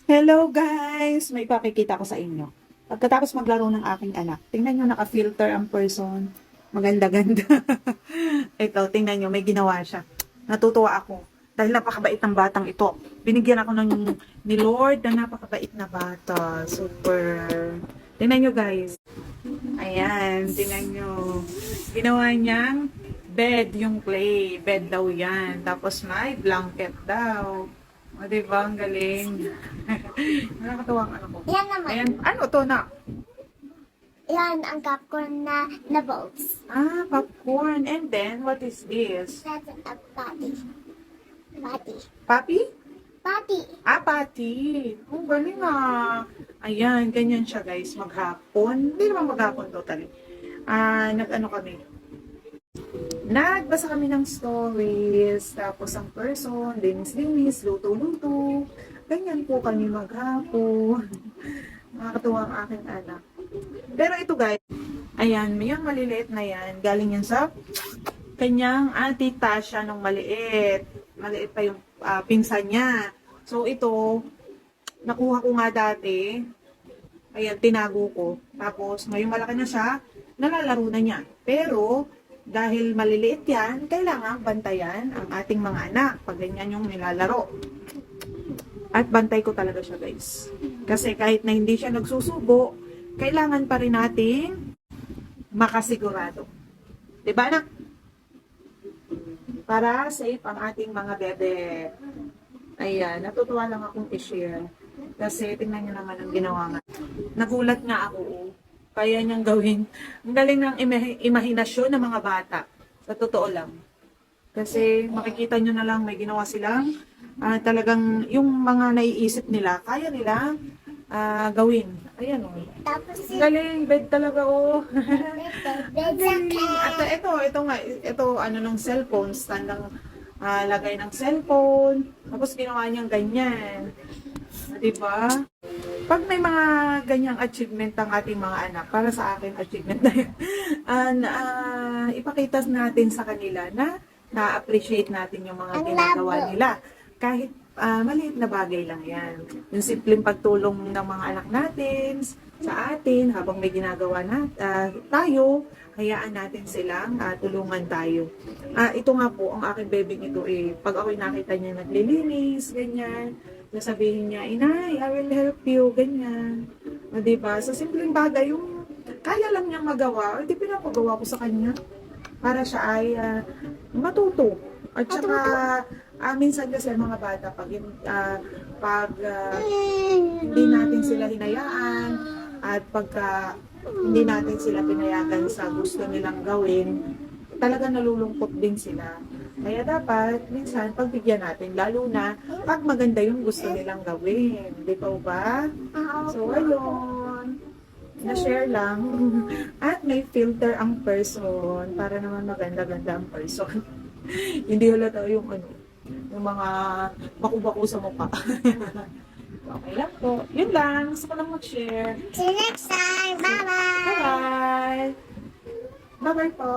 Hello guys! May ipapakita ko sa inyo. Pagkatapos maglaro ng aking anak, tingnan nyo naka-filter ang person. Maganda-ganda. Ito, tingnan nyo, may ginawa siya. Natutuwa ako. Dahil napakabait ng batang ito. Binigyan ako ni Lord na napakabait na bata. Super. Tingnan nyo guys. Ayan, tingnan nyo. Ginawa niyang bed yung clay. Bed daw yan. Tapos may blanket daw. O, diba? Ang galing. Nakakatawa ang ano ko. Yan naman. Ayan. Ano to na? Yan ang popcorn na balls. Ah, popcorn. And then, what is this? That's a patty. Patty. Papi? Patty. Ah, pati. Oh, galing ah. Ayan, ganyan siya guys. Maghapon. Hindi naman maghapon totally. Nag-ano kami. Nagbasa kami ng stories, tapos ang person, linis-linis, luto-luto. Ganyan po kami maghapon. Nakakatuwa ang aking anak. Pero ito guys, ayan, yung maliliit na yan, galing yan sa kanyang Auntie Tasha nung maliit. Maliit pa yung pinsan niya. So ito, nakuha ko nga dati. Ayan, tinago ko. Tapos, ngayong malaki na siya, nalalaro na niya. Pero, dahil maliliit yan, kailangan bantayan ang ating mga anak pag ganyan yung nilalaro. At bantay ko talaga siya guys. Kasi kahit na hindi siya nagsusubo, kailangan pa rin nating makasigurado. Diba anak? Para safe ang ating mga bebe. Ayan, natutuwa lang akong i-share. Kasi tingnan niyo naman ang ginawa nga. Nagulat nga ako. Oh. Kaya niyang gawin. Ang galing ng imahinasyon ng mga bata. Sa totoo lang. Kasi makikita nyo na lang may ginawa silang talagang yung mga naiisip nila, kaya nila gawin. Ayan o. Tapos Galing, bed talaga o. bed's okay. At ito nga, ito ano ng cellphone, stand ng lagay ng cellphone. Tapos ginawa niyang ganyan. Diba? Pag may mga ganyang achievement ang ating mga anak, para sa akin, achievement na yun, ipakita natin sa kanila na na-appreciate natin yung mga ginagawa nila. Kahit maliit na bagay lang yan. Yung simpleng pagtulong ng mga anak natin sa atin habang may ginagawa na tayo, hayaan natin silang tulungan tayo. Ito nga po, ang aking bebing ito pag ako'y nakita niya naglilinis, ganyan, sasabihin niya, Inay, I will help you, ganyan. Diba? So, simpleng bagay, yung kaya lang niyang magawa, di pinapagawa ko sa kanya para siya ay matuto. At saka, minsan kasi mga bata, pag hindi natin sila hinayaan, at pagka hindi natin sila pinayagan sa gusto nilang gawin, talaga nalulungkot din sila. Kaya dapat, minsan, pagbigyan natin, lalo na pag maganda yung gusto nilang gawin. Di ba? So, ayun. Na-share lang. At may filter ang person para naman maganda-ganda ang person. Hindi halata yung yung mga baku-baku sa mukha. Okay lang po. Yun lang. Gusto ko lang mag-share. See you next time. Bye-bye. Bye-bye! Bye-bye po!